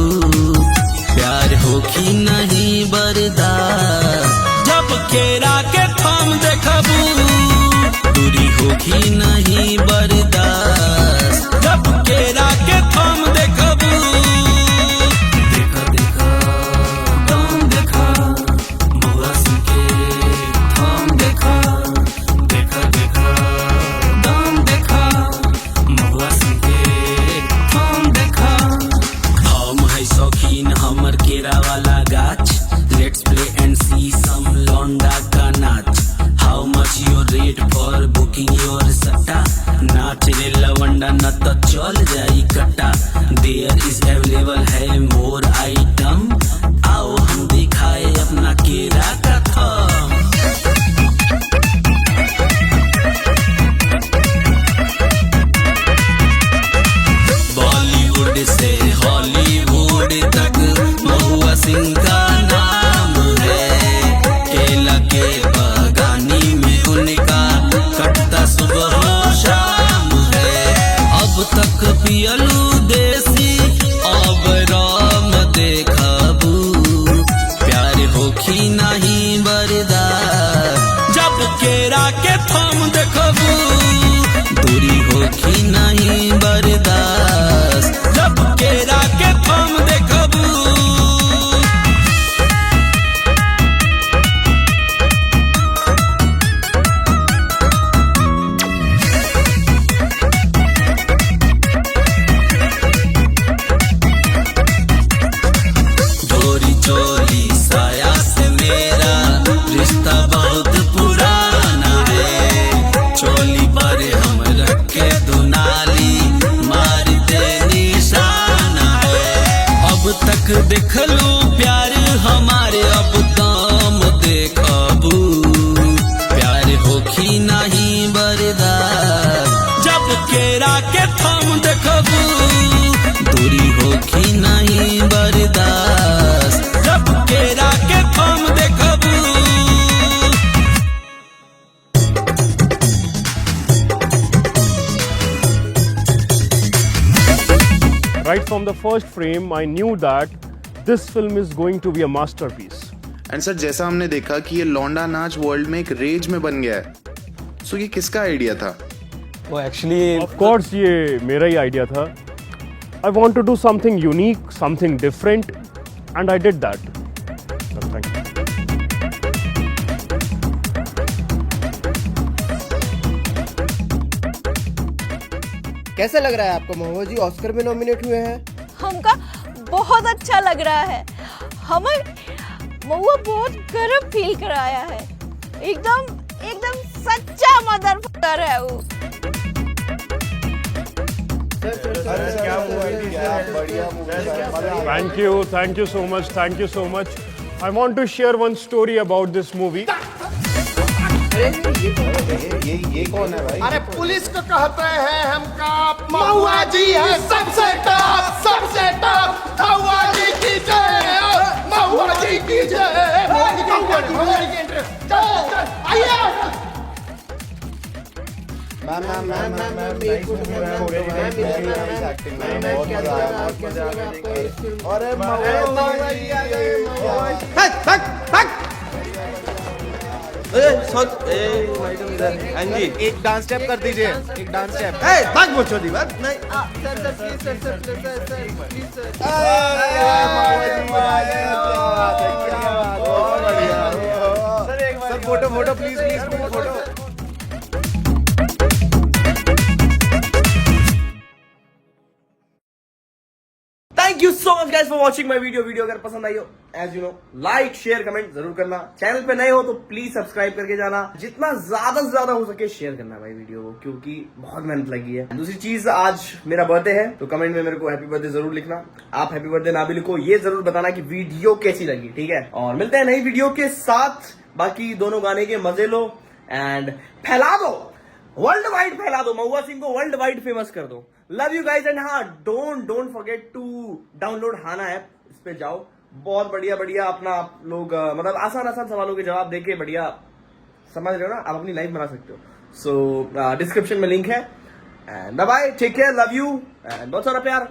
प्यार होखी नहीं बर्दाश्त जब केरा के थम देखबू। दूरी होखी नहीं बर्दाश्त जब केरा के थम देखबू। न तो चल जाई कट्टा। देयर इज अवेलेबल है मोर आइटम, आओ हम दिखाए अपना केरा का थम। बॉलीवुड से हॉलीवुड तक महुआ सिंह का नाम है। केला के बगानी में उनका कटता सुबह शाम है। अब तक पियलू देसी अब राम देखबू। प्यार होखी नहीं बर्दाश्त जब केरा के थम देखबू। दूरी होखी नहीं बर्दाश्त जब केरा के थम देखबू। चोली साया से मेरा रिश्ता बहुत पुराना है। चोली पर हम रखे दुनाली मारते निशाना है। अब तक देख लो प्यार हमारे, अब दाम देखबू। प्यार होखी नहीं बर्दाश्त जब केरा के थम देखबू। दूरी होखी नहीं बर्दाश्त जब केरा के थम देखबू। Right from the first frame, I knew that this film is going to be a masterpiece. And sir जैसा हमने देखा कि ये लौंडा नाच वर्ल्ड में एक रेज में बन गया है, सो ये किसका आइडिया था? वो एक्चुअली Of course ये मेरा ही आइडिया था। I want to do something unique, something different, and I did that. So, thank you. कैसा लग रहा है आपको? महुआ जी ऑस्कर में नॉमिनेट हुए हैं। हमका बहुत अच्छा लग रहा है। हमें महुआ बहुत गर्व फील कराया है। एकदम सच्चा मदर है वो। Thank you so much. I want to share one story about this movie. ये कौन है भाई? अरे पुलिस को कहते हैं हम का महुआ जी है सबसे टॉप महुआ जी की जय महुआ जी की जय। आइए एक डांस स्टेप कर दीजिए, एक डांस स्टेप। भाग पूछो दी बात नहीं। Sir photo please photo. Thank you so much guys for watching my video अगर पसंद आई हो as you know like share comment जरूर करना। चैनल पे नए हो तो प्लीज सब्सक्राइब करके जाना। जितना ज्यादा से ज्यादा हो सके शेयर करना भाई वीडियो को, क्योंकि बहुत मेहनत लगी है। दूसरी चीज, आज मेरा बर्थडे है तो कमेंट में मेरे को हैप्पी बर्थडे जरूर लिखना। आप हैप्पी बर्थडे ना भी लिखो, ये जरूर बताना कि वीडियो कैसी लगी, ठीक है। और मिलते हैं नई वीडियो के साथ। बाकी दोनों गाने के मजे लो एंड फैला दो, वर्ल्ड वाइड फैला दो, महुआ सिंह को वर्ल्ड वाइड फेमस कर दो। लव यू गाइज एंड हाँ don't forget to download Hana app. इस पे जाओ, बहुत बढ़िया अपना आप लोग मतलब आसान सवालों के जवाब देके बढ़िया समझ रहे हो ना, आप अपनी लाइफ बना सकते हो। सो डिस्क्रिप्शन में लिंक है and bye, take care, love you and बहुत सारा प्यार।